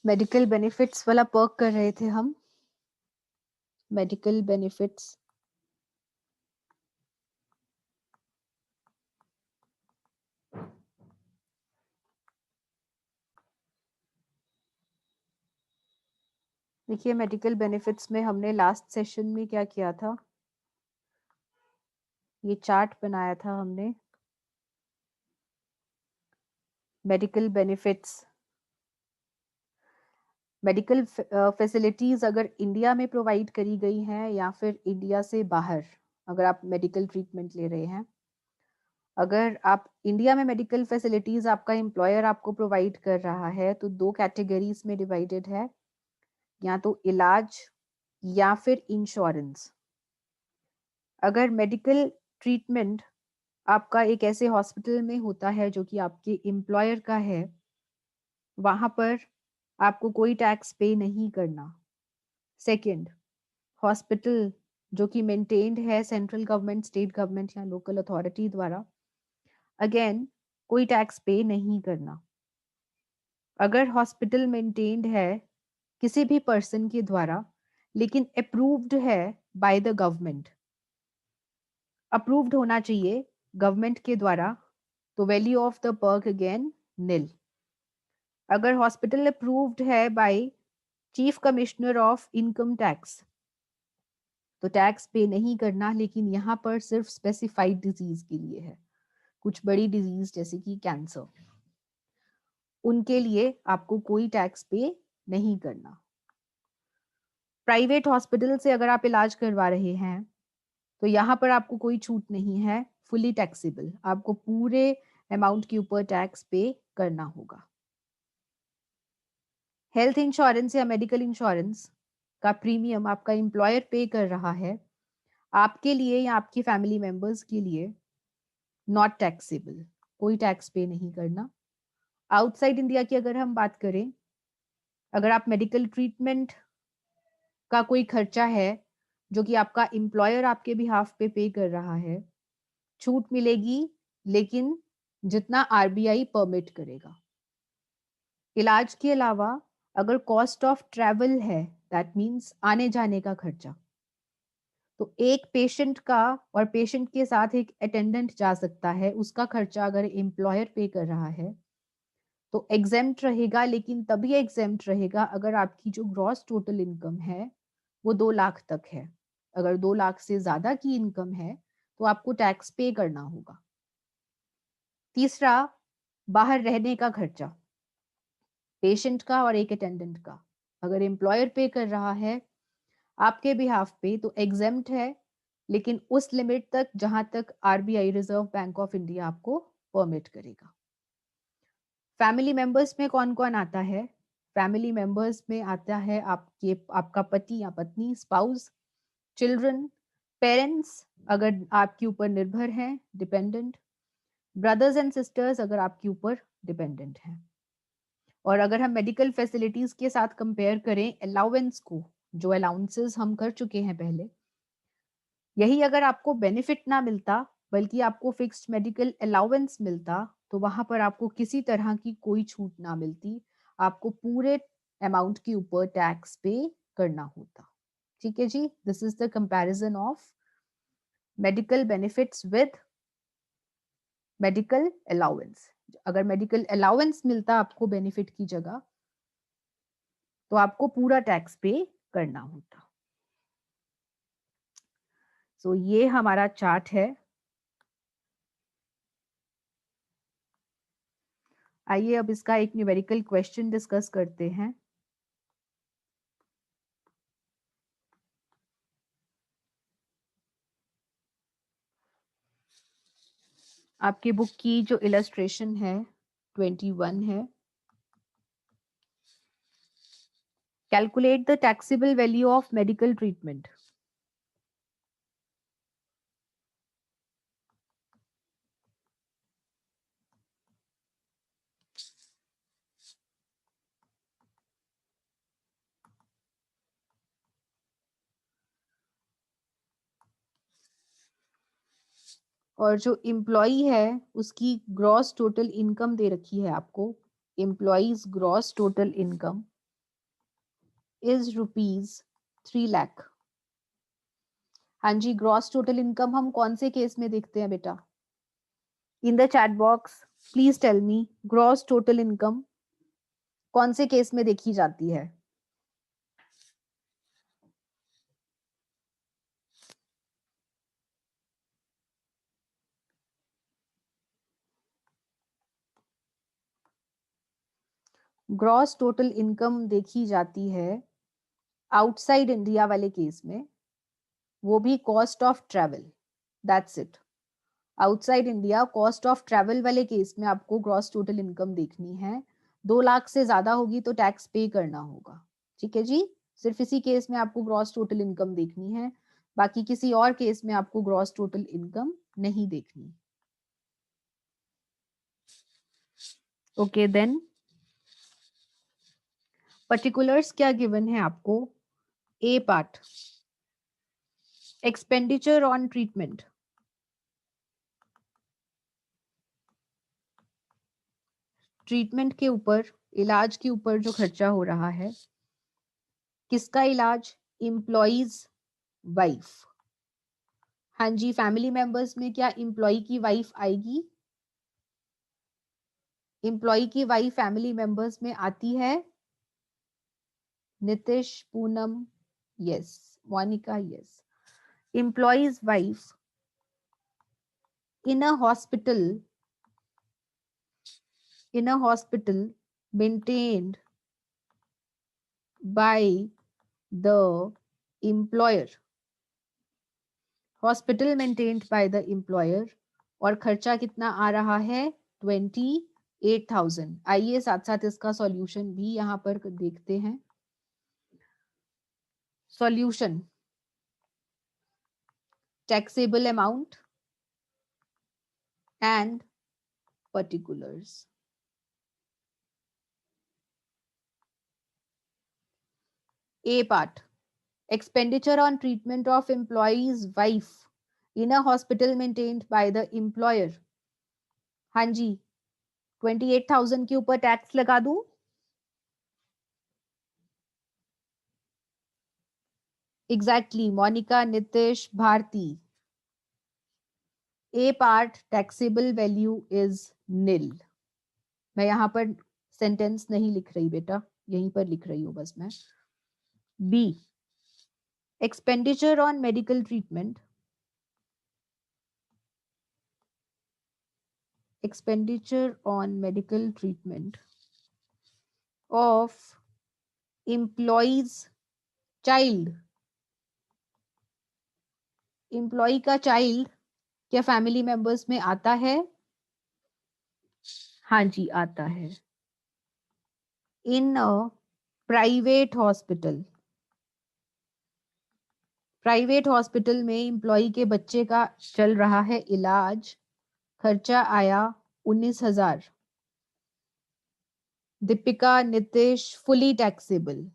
Medical benefits वाला Perk कर रहे थे हम। मेडिकल बेनिफिट्स देखिए, मेडिकल बेनिफिट्स में हमने लास्ट सेशन में क्या किया था, ये चार्ट बनाया था हमने। मेडिकल बेनिफिट्स, मेडिकल फैसिलिटीज अगर इंडिया में प्रोवाइड करी गई हैं या फिर इंडिया से बाहर, अगर आप मेडिकल ट्रीटमेंट ले रहे हैं, अगर आप इंडिया में मेडिकल फैसिलिटीज आपका एम्प्लॉयर आपको प्रोवाइड कर रहा है तो दो कैटेगरीज में डिवाइडेड है, या तो इलाज या फिर इंश्योरेंस। अगर मेडिकल ट्रीटमेंट आपका एक ऐसे हॉस्पिटल में होता है जो कि आपके एम्प्लॉयर का है, वहां पर आपको कोई टैक्स पे नहीं करना। सेकंड, हॉस्पिटल जो कि मेंटेन्ड है सेंट्रल गवर्नमेंट, स्टेट गवर्नमेंट या लोकल अथॉरिटी द्वारा, अगेन कोई टैक्स पे नहीं करना। अगर हॉस्पिटल मेंटेन्ड है किसी भी पर्सन के द्वारा लेकिन अप्रूव्ड है बाय द गवर्नमेंट, अप्रूव्ड होना चाहिए गवर्नमेंट के द्वारा, तो value of the perk again nil. अगर हॉस्पिटल अप्रूव्ड है by chief commissioner of income tax तो टैक्स पे नहीं करना, लेकिन यहाँ पर सिर्फ स्पेसिफाइड डिजीज के लिए है। कुछ बड़ी डिजीज जैसे कि कैंसर, उनके लिए आपको कोई टैक्स पे नहीं करना। प्राइवेट हॉस्पिटल से अगर आप इलाज करवा रहे हैं तो यहाँ पर आपको कोई छूट नहीं है, फुली टैक्सेबल, आपको पूरे अमाउंट के ऊपर टैक्स पे करना होगा। हेल्थ इंश्योरेंस या मेडिकल इंश्योरेंस का प्रीमियम आपका एम्प्लॉयर पे कर रहा है, आपके लिए या आपकी फैमिली मेंबर्स के लिए नॉट टैक्सेबल, कोई टैक्स पे नहीं करना। आउटसाइड इंडिया की अगर हम बात करें, अगर आप मेडिकल ट्रीटमेंट का कोई खर्चा है जो कि आपका एम्प्लॉयर आपके बिहाफ पे कर रहा है, छूट मिलेगी, लेकिन जितना आरबीआई परमिट करेगा। इलाज के अलावा अगर कॉस्ट ऑफ ट्रैवल है, दैट मींस आने जाने का खर्चा, तो एक पेशेंट का और पेशेंट के साथ एक अटेंडेंट जा सकता है, उसका खर्चा अगर एम्प्लॉयर पे कर रहा है तो एग्जेम्प्ट रहेगा, लेकिन तभी एग्जेम्प्ट रहेगा अगर आपकी जो ग्रॉस टोटल इनकम है वो 2 लाख तक है। अगर 2 लाख से ज्यादा की इनकम है तो आपको टैक्स पे करना होगा। तीसरा, बाहर रहने का खर्चा पेशेंट का और एक अटेंडेंट का, अगर एम्प्लॉयर पे कर रहा है आपके बिहाफ पे तो एग्जेम्प्ट है, लेकिन उस लिमिट तक जहां तक RBI reserve bank of India आपको परमिट करेगा। फैमिली मेंबर्स में कौन कौन आता है? फैमिली मेंबर्स में आता है आपका पति या पत्नी, स्पाउस, चिल्ड्रन, पेरेंट्स अगर आपके ऊपर निर्भर हैं, डिपेंडेंट, ब्रदर्स एंड सिस्टर्स अगर आपके ऊपर डिपेंडेंट हैं। और अगर हम मेडिकल फैसिलिटीज के साथ कंपेयर करें अलाउंस को, जो अलाउंसेस हम कर चुके हैं पहले, यही अगर आपको बेनिफिट ना मिलता बल्कि आपको फिक्स्ड मेडिकल अलाउंस मिलता तो वहां पर आपको किसी तरह की कोई छूट ना मिलती, आपको पूरे अमाउंट के ऊपर टैक्स पे करना होता। ठीक है जी, this is the comparison of medical benefits with medical allowance. अगर मेडिकल अलाउंस मिलता आपको बेनिफिट की जगह तो आपको पूरा टैक्स पे करना होता। सो ये हमारा चार्ट है। आइए अब इसका एक न्यूमेरिकल क्वेश्चन डिस्कस करते हैं। आपकी बुक की जो इलस्ट्रेशन है 21 है। Calculate the taxable value of medical treatment. और जो एम्प्लॉई है उसकी ग्रॉस टोटल इनकम दे रखी है आपको, employees gross total income is ₹3 lakh. हाँ जी, ग्रॉस टोटल इनकम हम कौन से केस में देखते हैं बेटा? In the chat box please tell me, gross total income कौन से केस में देखी जाती है? ग्रॉस टोटल इनकम देखी जाती है आउटसाइड इंडिया वाले केस में, वो भी cost of travel, that's it. Outside India cost of travel वाले केस में आपको ग्रॉस टोटल इनकम देखनी है। 2 लाख से ज्यादा होगी तो टैक्स पे करना होगा। ठीक है जी, सिर्फ इसी केस में आपको ग्रॉस टोटल इनकम देखनी है, बाकी किसी और केस में आपको ग्रॉस टोटल इनकम नहीं देखनी। ओके देन, पर्टिकुलर्स क्या गिवन है आपको? A part, expenditure on treatment. Treatment के ऊपर, इलाज के ऊपर जो खर्चा हो रहा है, किसका इलाज? Employees wife. हाँ जी, फैमिली मेंबर्स में क्या एम्प्लॉय की वाइफ आएगी? एम्प्लॉय की वाइफ फैमिली मेंबर्स में आती है? Nitish, Poonam, yes, Monika, yes. Employees wife in a hospital, maintained by the employer, hospital maintained by the employer, और खर्चा कितना आ रहा है? 28,000। आइए साथ साथ इसका सॉल्यूशन भी यहाँ पर देखते हैं। Solution, taxable amount and particulars. A part, expenditure on treatment of employee's wife in a hospital maintained by the employer। हाँ जी, 28,000 के ऊपर टैक्स लगा दूं? Exactly, Monika, Nitish, Bharti. A part taxable value is nil. मैं यहां पर सेंटेंस नहीं लिख रही बेटा, यहीं पर लिख रही हूं बस मैं। B, expenditure on medical treatment, expenditure on medical treatment of employees child। Employ का चाइल्ड क्या फैमिली मेंबर्स में आता है? हाँ जी, आता है। In a private hospital, private hospital में एम्प्लॉय के बच्चे का चल रहा है इलाज, खर्चा आया 19,000। Deepika, Nitish fully taxable,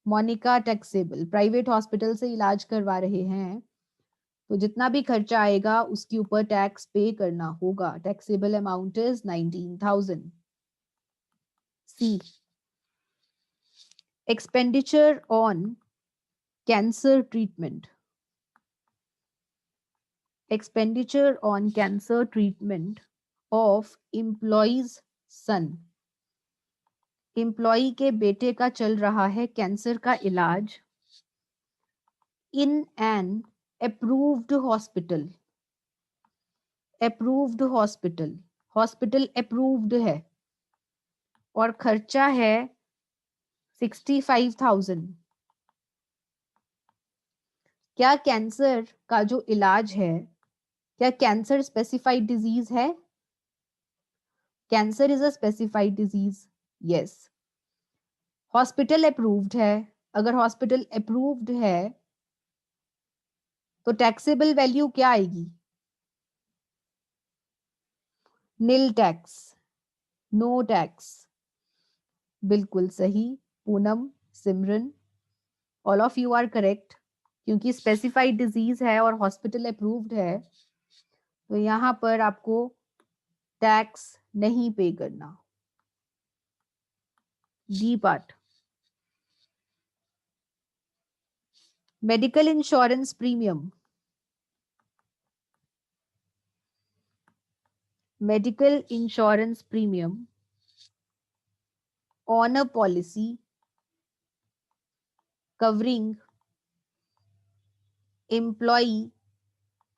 Monika taxable. Private hospital से इलाज करवा रहे हैं तो जितना भी खर्चा आएगा उसके ऊपर टैक्स पे करना होगा। Taxable amount is 19,000। C, expenditure on cancer treatment, expenditure on cancer treatment of employees son. Employee के बेटे का चल रहा है कैंसर का इलाज in an approved hospital. Approved hospital, hospital approved है और खर्चा है 65,000। क्या कैंसर का जो इलाज है, क्या कैंसर स्पेसिफाइड डिजीज है? Cancer is a specified disease, yes. Hospital approved है, अगर हॉस्पिटल अप्रूव्ड है तो टैक्सेबल वैल्यू क्या आएगी? Nil tax, no tax. बिल्कुल सही Poonam, Simran, all of you are correct. क्योंकि स्पेसिफाइड डिजीज है और हॉस्पिटल अप्रूव्ड है तो यहां पर आपको टैक्स नहीं पे करना। D part, medical insurance premium, medical insurance premium on a policy covering employee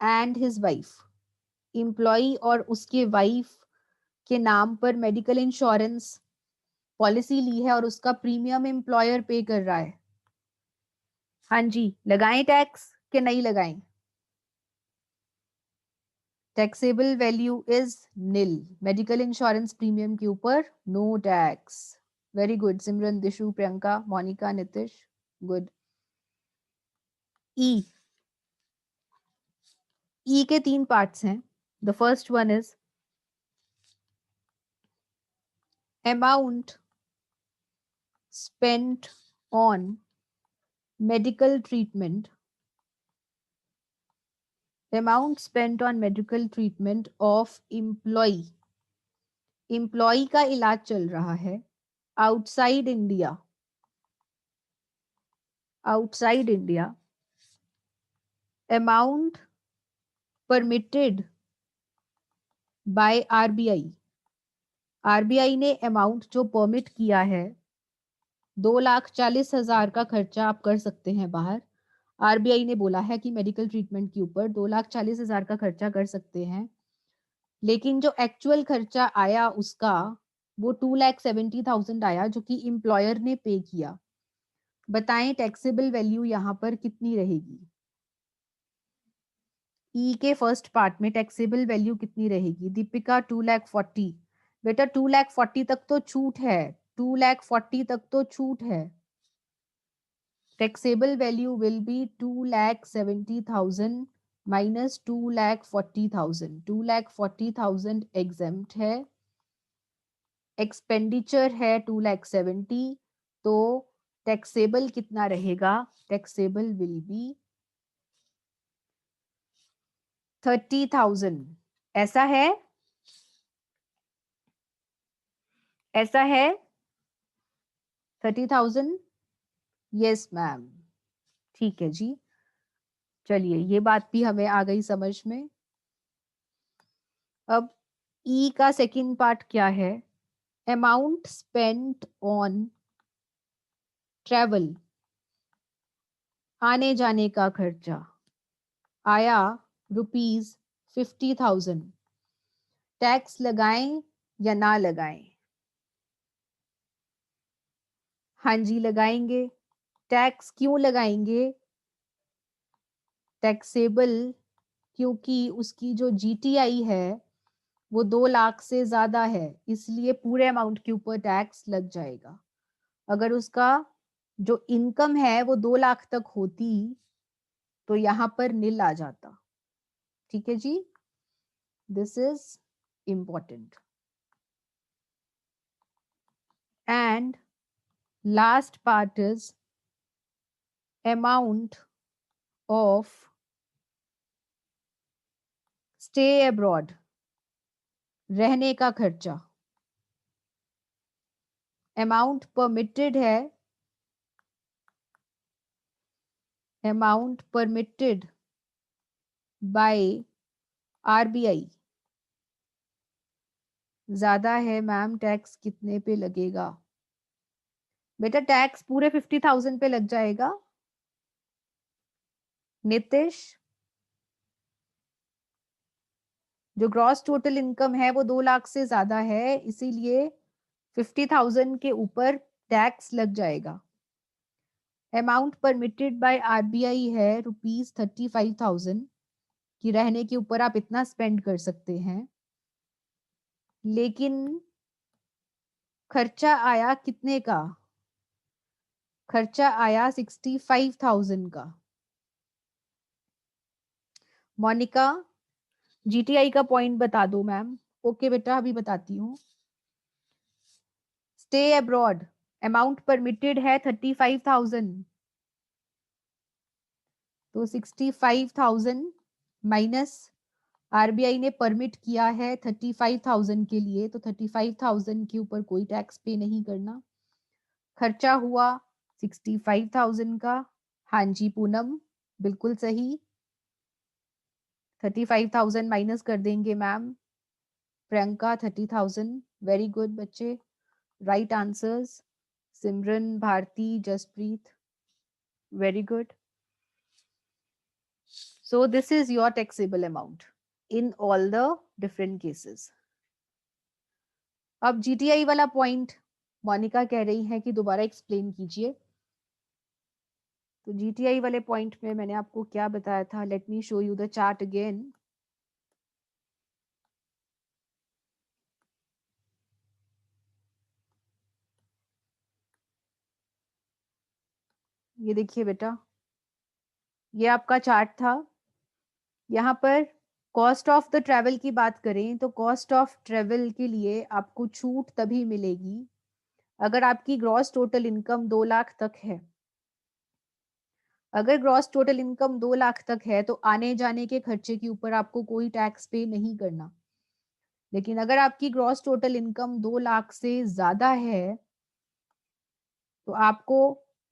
and his wife, employee और उसके वाइफ के नाम पर मेडिकल इंश्योरेंस पॉलिसी ली है और उसका प्रीमियम एम्प्लॉयर पे कर रहा है। हाँ जी, लगाएं टैक्स कि नहीं लगाएं? Taxable value is nil, medical insurance premium के ऊपर no tax. Very good Simran, Dishu, Priyanka, Monika, Nitish, good. E, E के 3 पार्ट्स हैं। The first one is amount spent on medical treatment, amount spent on medical treatment of employee, employee का इलाज चल रहा है outside India, outside India, amount permitted by RBI, RBI ने amount जो permit किया है 2,40,000 का खर्चा आप कर सकते हैं बाहर। आरबीआई ने बोला है कि मेडिकल ट्रीटमेंट के ऊपर 2,40,000 का खर्चा कर सकते हैं, लेकिन जो एक्चुअल खर्चा आया उसका वो 2,70,000 आया जो कि एम्प्लॉयर ने पे किया। बताएं टैक्सेबल वैल्यू यहाँ पर कितनी रहेगी? ई के फर्स्ट पार्ट में टैक्सेबल वैल्यू कितनी रहेगी? दीपिका 2,40,000। बेटा 2,40,000 तक तो छूट है, 2,40,000 तक तो छूट है। Taxable value will be 2,70,000 minus 2,40,000। 2,40,000 exempt है, एक्सपेंडिचर है 2,70,000, तो टैक्सेबल कितना रहेगा? Taxable will be 30,000। ऐसा है, ऐसा है 30,000? यस मैम, ठीक है जी। चलिए ये बात भी हमें आ गई समझ में। अब ई का सेकंड पार्ट क्या है? अमाउंट स्पेंट ऑन ट्रेवल, आने जाने का खर्चा आया ₹50,000। टैक्स लगाएं या ना लगाएं? हाँ जी लगाएंगे। टैक्स क्यों लगाएंगे? टैक्सेबल क्योंकि उसकी जो जीटीआई है वो 2 लाख से ज्यादा है, इसलिए पूरे अमाउंट के ऊपर टैक्स लग जाएगा। अगर उसका जो इनकम है वो 2 लाख तक होती तो यहां पर नील आ जाता। ठीक है जी, this is important. And last part is amount of stay abroad, रहने का खर्चा। अमाउंट परमिटेड है, अमाउंट परमिटेड बाय आरबीआई ज्यादा है मैम, टैक्स कितने पे लगेगा? बेटा टैक्स पूरे 50,000 पे लग जाएगा। नितिश, जो ग्रॉस टोटल इनकम है वो 2 लाख से ज्यादा है, इसीलिए 50,000 के ऊपर टैक्स लग जाएगा। अमाउंट परमिटेड बाय आरबीआई है ₹35,000 कि रहने के ऊपर आप इतना स्पेंड कर सकते हैं, लेकिन खर्चा आया कितने का? खर्चा आया 65,000 का। मोनिका, जीटीआई का पॉइंट बता दो मैम। ओके बेटा अभी बताती हूँ। स्टे अब्रॉड अमाउंट परमिटेड है 35,000, तो 65,000 माइनस आरबीआई ने परमिट किया है 35,000 के लिए, तो 35,000 के ऊपर कोई टैक्स पे नहीं करना। खर्चा हुआ 65,000 का, हाँ जी पूनम, बिल्कुल सही। 35,000 माइनस कर देंगे मैम। प्रियंका 30,000, वेरी गुड बच्चे, right answers. Simran, Bharti, Jaspreet, very good. So this is your taxable amount in all the different cases. अब GTI वाला पॉइंट मोनिका कह रही है कि दोबारा एक्सप्लेन कीजिए। तो GTI वाले पॉइंट में मैंने आपको क्या बताया था, let me show you the chart again. ये देखिए बेटा, ये आपका चार्ट था। यहाँ पर कॉस्ट ऑफ द ट्रेवल की बात करें तो कॉस्ट ऑफ ट्रेवल के लिए आपको छूट तभी मिलेगी अगर आपकी ग्रॉस टोटल इनकम 2 लाख तक है। अगर ग्रॉस टोटल इनकम 2 लाख तक है तो आने जाने के खर्चे के ऊपर आपको कोई टैक्स पे नहीं करना। लेकिन अगर आपकी ग्रॉस टोटल इनकम 2 लाख से ज्यादा है तो आपको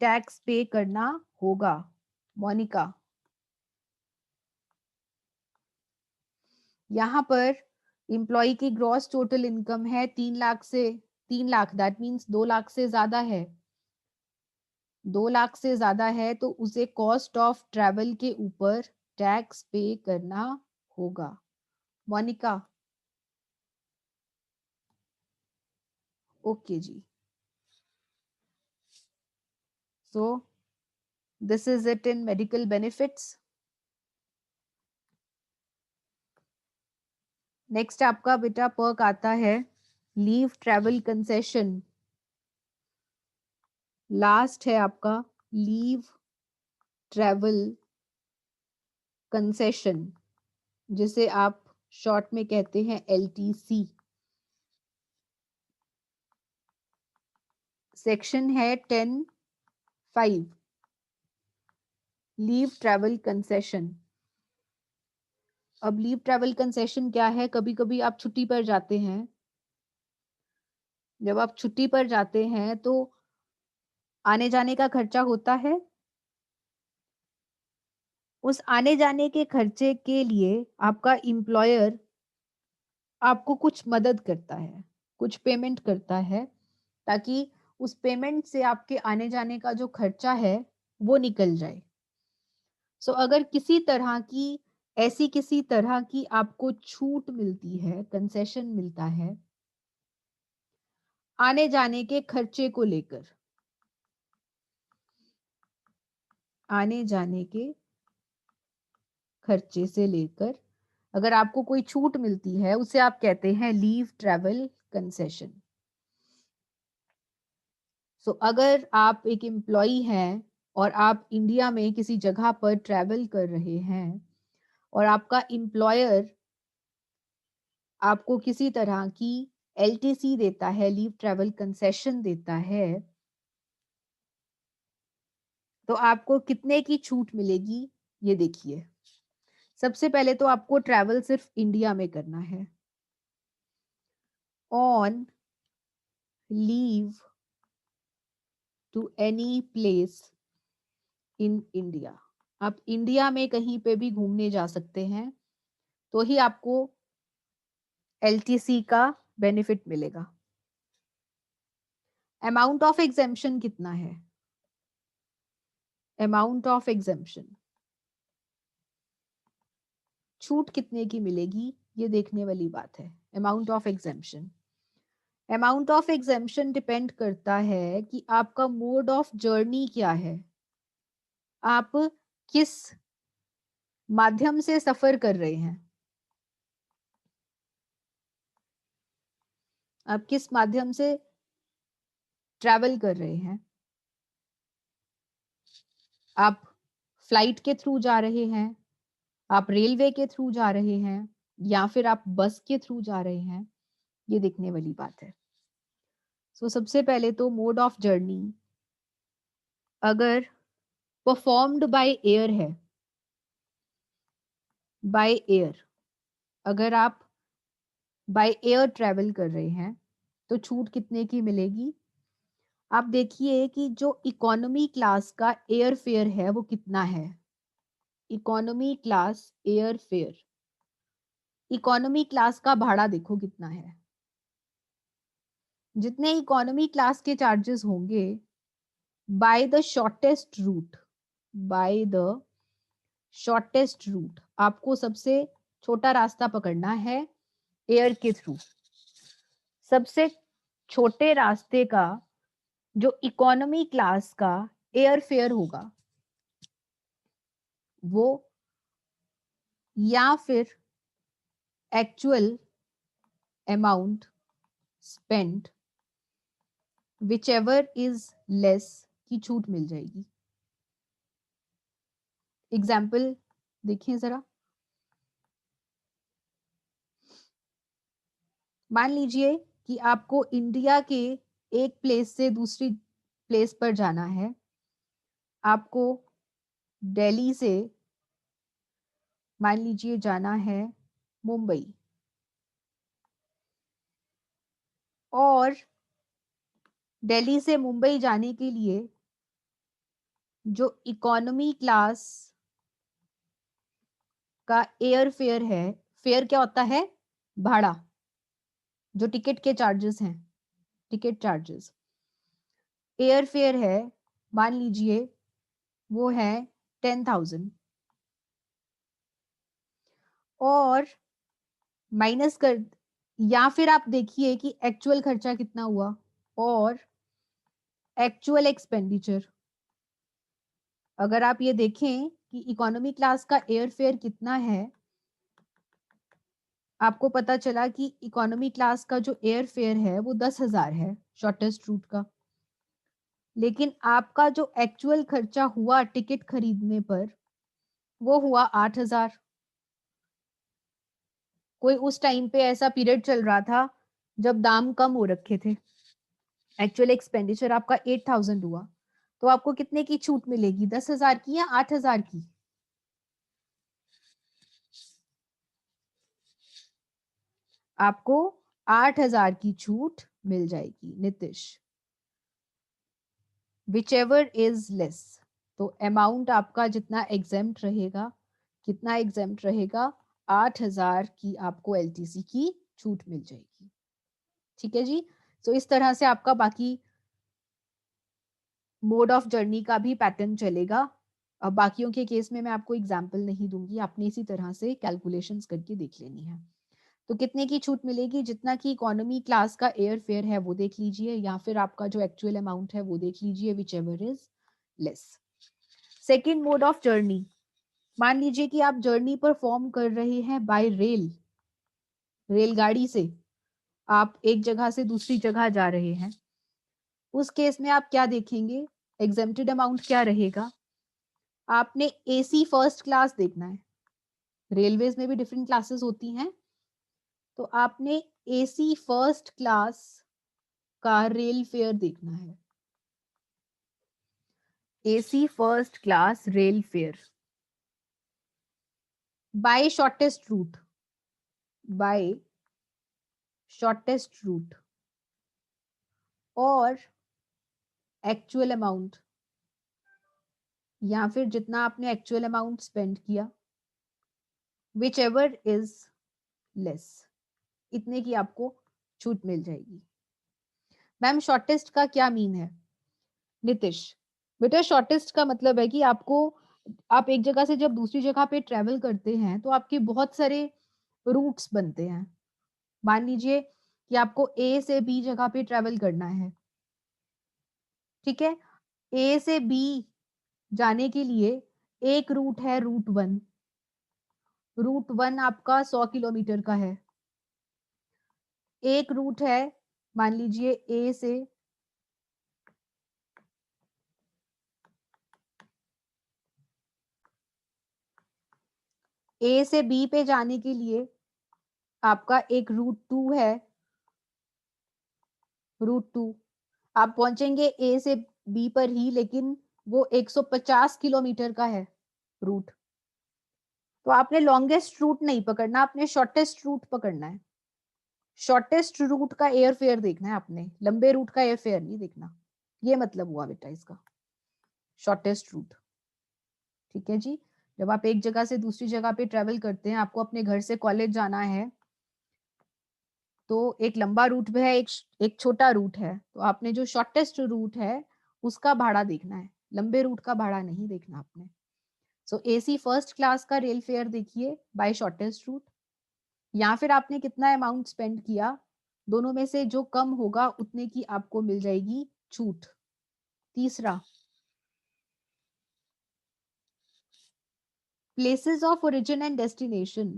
टैक्स पे करना होगा। मोनिका, यहाँ पर एम्प्लॉय की ग्रॉस टोटल इनकम है 3 लाख, दैट मीन्स 2 लाख से ज्यादा है। 2 लाख से ज्यादा है तो उसे कॉस्ट ऑफ ट्रैवल के ऊपर टैक्स पे करना होगा। Monika, okay ji. So this is it in medical benefits. Next आपका बेटा पर्क आता है लीव ट्रैवल कंसेशन। लास्ट है आपका लीव ट्रैवल कंसेशन, जिसे आप शॉर्ट में कहते हैं LTC। सेक्शन है 10(5), लीव ट्रैवल कंसेशन। अब लीव ट्रैवल कंसेशन क्या है? कभी कभी आप छुट्टी पर जाते हैं। जब आप छुट्टी पर जाते हैं तो आने जाने का खर्चा होता है। उस आने जाने के खर्चे के लिए आपका एम्प्लॉयर आपको कुछ मदद करता है, कुछ पेमेंट करता है, ताकि उस पेमेंट से आपके आने जाने का जो खर्चा है वो निकल जाए। सो अगर किसी तरह की आपको छूट मिलती है, कंसेशन मिलता है आने जाने के खर्चे को लेकर, आने जाने के खर्चे से लेकर अगर आपको कोई छूट मिलती है उसे आप कहते हैं लीव ट्रैवल कंसेशन। सो अगर आप एक एम्प्लॉई हैं और आप इंडिया में किसी जगह पर ट्रैवल कर रहे हैं और आपका एम्प्लॉयर आपको किसी तरह की LTC देता है, लीव ट्रैवल कंसेशन देता है, तो आपको कितने की छूट मिलेगी ये देखिए। सबसे पहले तो आपको ट्रैवल सिर्फ इंडिया में करना है। On leave to any place in India, आप इंडिया में कहीं पे भी घूमने जा सकते हैं तो ही आपको LTC का बेनिफिट मिलेगा। अमाउंट ऑफ एग्जेम्पशन कितना है? अमाउंट ऑफ एग्जेम्पशन, छूट कितने की मिलेगी ये देखने वाली बात है। Amount of exemption, amount of exemption depend करता है कि आपका मोड ऑफ जर्नी क्या है, आप किस माध्यम से सफर कर रहे हैं, आप किस माध्यम से ट्रैवल कर रहे हैं। आप फ्लाइट के थ्रू जा रहे हैं, आप रेलवे के थ्रू जा रहे हैं, या फिर आप बस के थ्रू जा रहे हैं, ये देखने वाली बात है। सबसे पहले तो मोड ऑफ जर्नी अगर परफॉर्म्ड बाय एयर है, बाय एयर, अगर आप बाय एयर ट्रैवल कर रहे हैं तो छूट कितने की मिलेगी? आप देखिए कि जो इकोनॉमी क्लास का एयर फेयर है वो कितना है। Economy class air fare, economy class का भाड़ा देखो कितना है। जितने इकोनॉमी क्लास के चार्जेस होंगे by the shortest route, by the shortest route, आपको सबसे छोटा रास्ता पकड़ना है एयर के थ्रू। सबसे छोटे रास्ते का जो इकोनॉमी क्लास का एयर फेयर होगा वो, या फिर actual amount spent which ever is less की छूट मिल जाएगी। एग्जाम्पल देखिए जरा। मान लीजिए कि आपको इंडिया के एक प्लेस से दूसरी प्लेस पर जाना है। आपको दिल्ली से मान लीजिए जाना है मुंबई, और दिल्ली से मुंबई जाने के लिए जो इकोनॉमी क्लास का एयर फेयर है, फेयर क्या होता है? भाड़ा, जो टिकट के चार्जेस हैं, टिकट चार्जेस। एयर फेयर है, मान लीजिए वो है 10,000, और माइनस कर, या फिर आप देखिए कि एक्चुअल खर्चा कितना हुआ और एक्चुअल एक्सपेंडिचर। अगर आप ये देखें कि इकोनॉमी क्लास का एयर फेयर कितना है, आपको पता चला कि इकोनॉमी क्लास का जो एयर फेयर है वो 10,000 है शॉर्टेस्ट रूट का, लेकिन आपका जो एक्चुअल खर्चा हुआ टिकट खरीदने पर वो हुआ 8,000। कोई उस टाइम पे ऐसा पीरियड चल रहा था जब दाम कम हो रखे थे, एक्चुअल एक्सपेंडिचर आपका 8,000 हुआ, तो आपको कितने की छूट मिलेगी? 10,000 की या 8,000 की? आपको 8,000 की छूट मिल जाएगी Nitish, which ever is less. तो अमाउंट आपका जितना एग्जेम्प्ट रहेगा, कितना एग्जेम्प्ट रहेगा? 8,000 की आपको एलटीसी की छूट मिल जाएगी। ठीक है जी। तो इस तरह से आपका बाकी मोड ऑफ जर्नी का भी पैटर्न चलेगा। अब बाकियों के केस में मैं आपको एग्जाम्पल नहीं दूंगी, आपने इसी तरह से कैलकुलेशंस करके देख लेनी है। तो कितने की छूट मिलेगी? जितना की इकोनॉमी क्लास का एयर फेयर है वो देख लीजिए, या फिर आपका जो एक्चुअल अमाउंट है वो देख लीजिए, which ever is less. Second mode of journey, मान लीजिए कि आप जर्नी परफॉर्म कर रहे हैं बाय रेल, रेलगाड़ी से आप एक जगह से दूसरी जगह जा रहे हैं। उस केस में आप क्या देखेंगे? एग्जेम्प्टेड अमाउंट क्या रहेगा? आपने एसी फर्स्ट क्लास देखना है, रेलवेज में भी डिफरेंट क्लासेस होती हैं, तो आपने एसी फर्स्ट क्लास का रेल फेयर देखना है। AC first class rail fare by shortest route, by shortest route, और एक्चुअल अमाउंट, या फिर जितना आपने एक्चुअल अमाउंट स्पेंड किया, विच एवर इज लेस, इतने की आपको छूट मिल जाएगी। मैम शॉर्टेस्ट का क्या मीन है? नितिश, बेटा शॉर्टेस्ट का मतलब है कि आपको, आप एक जगह से जब दूसरी जगह पे ट्रेवल करते हैं तो आपके बहुत सारे रूट्स बनते हैं। मान लीजिए कि आपको ए से बी जगह पे ट्रेवल करना है, ठीक है। ए से बी जाने के लिए एक रूट है, रूट वन। रूट वन आपका 100 किलोमीटर का है। एक रूट है, मान लीजिए ए से बी पे जाने के लिए आपका एक रूट टू है। रूट टू आप पहुंचेंगे ए से बी पर ही, लेकिन वो 150 किलोमीटर का है रूट। तो आपने लॉन्गेस्ट रूट नहीं पकड़ना, आपने शॉर्टेस्ट रूट पकड़ना है। शॉर्टेस्ट रूट का एयर फेयर देखना है आपने, लंबे रूट का एयर फेयर नहीं देखना। ये मतलब हुआ बेटा इसका, शॉर्टेस्ट रूट। ठीक है जी। जब आप एक जगह से दूसरी जगह पे ट्रेवल करते हैं, आपको अपने घर से कॉलेज जाना है, तो एक लंबा रूट भी है, एक छोटा रूट है, तो आपने जो शॉर्टेस्ट रूट है उसका भाड़ा देखना है, लंबे रूट का भाड़ा नहीं देखना आपने। सो एसी फर्स्ट क्लास का रेल फेयर देखिए बाय शॉर्टेस्ट रूट, या फिर आपने कितना अमाउंट स्पेंड किया, दोनों में से जो कम होगा उतने की आपको मिल जाएगी छूट। तीसरा, places of origin and destination,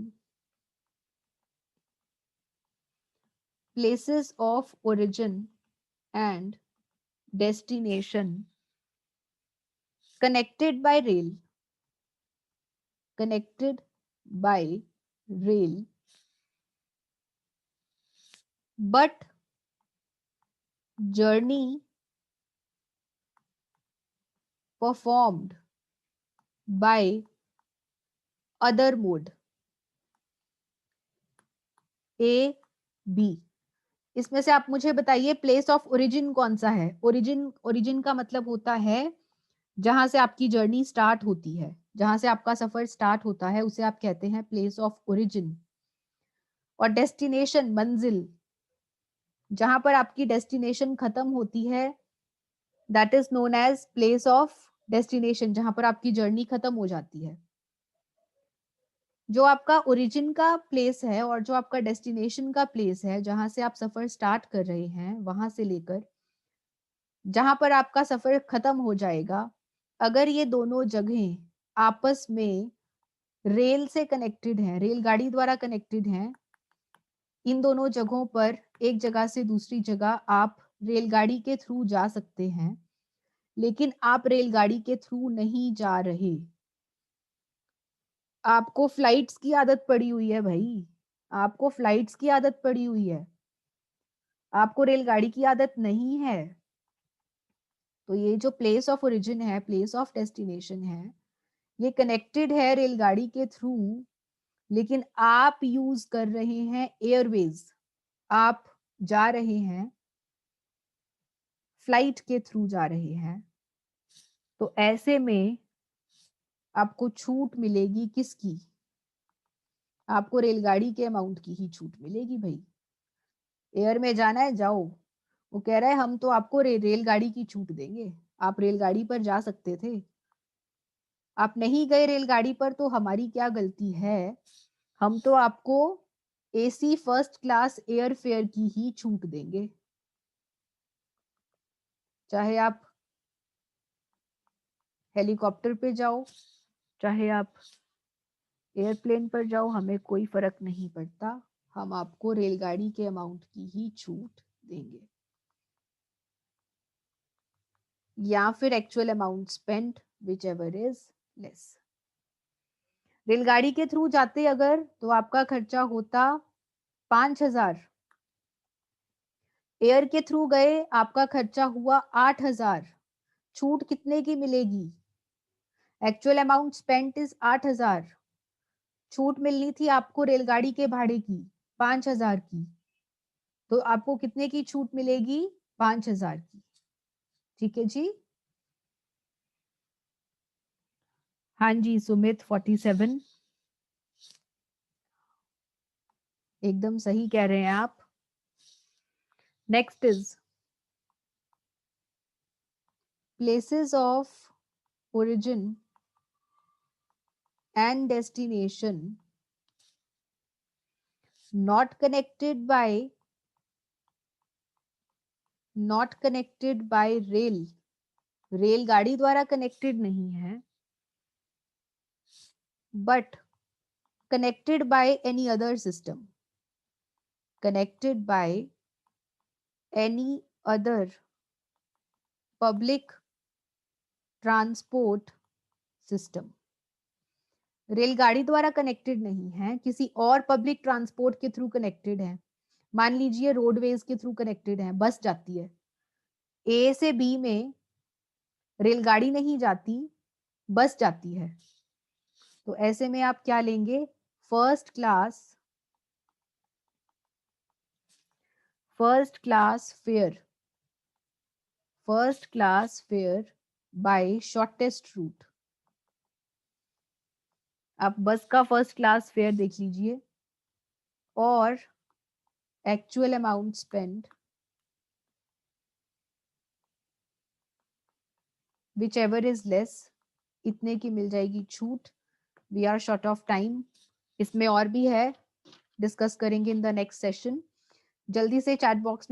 places of origin and destination connected by rail, connected by rail, but journey performed by other mode, A, B। इसमें से आप मुझे बताइए प्लेस ऑफ ओरिजिन कौन सा है। ओरिजिन का मतलब होता है जहां से आपकी जर्नी स्टार्ट होती है, जहां से आपका सफर स्टार्ट होता है उसे आप कहते हैं प्लेस ऑफ ओरिजिन। और डेस्टिनेशन, मंजिल, जहां पर आपकी डेस्टिनेशन खत्म होती है, that is known as place of destination, जहां पर आपकी जर्नी खत्म हो जाती है। जो आपका ओरिजिन का प्लेस है और जो आपका डेस्टिनेशन का प्लेस है, जहां से आप सफर स्टार्ट कर रहे हैं, वहां से लेकर जहां पर आपका सफर खत्म हो जाएगा, अगर ये दोनों जगहें आपस में रेल से कनेक्टेड हैं, रेलगाड़ी द्वारा कनेक्टेड हैं, इन दोनों जगहों पर एक जगह से दूसरी जगह आप रेलगाड़ी के थ्रू जा सकते हैं, लेकिन आप रेलगाड़ी के थ्रू नहीं जा रहे। आपको फ्लाइट्स की आदत पड़ी हुई है भाई, आपको फ्लाइट्स की आदत पड़ी हुई है, आपको रेलगाड़ी की आदत नहीं है। तो ये जो प्लेस ऑफ ओरिजिन है, प्लेस ऑफ डेस्टिनेशन है, ये कनेक्टेड है रेलगाड़ी के थ्रू, लेकिन आप यूज कर रहे हैं एयरवेज, आप जा रहे हैं फ्लाइट के थ्रू जा रहे हैं। तो ऐसे में आपको छूट मिलेगी किसकी? आपको रेलगाड़ी के अमाउंट की ही छूट मिलेगी भाई। एयर में जाना है जाओ, वो कह रहा है हम तो आपको रेलगाड़ी की छूट देंगे, आप रेलगाड़ी पर जा सकते थे, आप नहीं गए रेलगाड़ी पर तो हमारी क्या गलती है, हम तो आपको AC first class air fare की ही छूट देंगे, चाहे आप हेलीकॉप्टर पे जाओ, चाहे आप एयरप्लेन पर जाओ, हमें कोई फर्क नहीं पड़ता, हम आपको रेलगाड़ी के अमाउंट की ही छूट देंगे, या फिर actual amount spent, which ever is less. रेलगाड़ी के थ्रू जाते अगर तो आपका खर्चा होता 5,000, एयर के थ्रू गए आपका खर्चा हुआ 8,000, छूट कितने की मिलेगी? एक्चुअल अमाउंट स्पेंट इज 8,000, छूट मिलनी थी आपको रेलगाड़ी के भाड़े की 5,000 की, तो आपको कितने की छूट मिलेगी? 5,000 की। ठीक है जी। हाँ जी सुमित 47, एकदम सही कह रहे हैं आप। Next is places of origin and destination not connected by rail, रेलगाड़ी द्वारा कनेक्टेड नहीं है, but connected by any other system, connected by any other public transport system. रेलगाड़ी द्वारा कनेक्टेड नहीं है, किसी और पब्लिक ट्रांसपोर्ट के थ्रू कनेक्टेड है। मान लीजिए रोडवेज के थ्रू कनेक्टेड है, बस जाती है, ए से बी में रेलगाड़ी नहीं जाती, बस जाती है, तो ऐसे में आप क्या लेंगे? First class fare, first class fare by shortest route. आप बस का फर्स्ट क्लास फेयर देख लीजिए और actual amount spend whichever is less, इतने की मिल जाएगी छूट। We are short of time, इसमें और भी है, डिस्कस करेंगे इन द नेक्स्ट सेशन। जल्दी से चैट बॉक्स में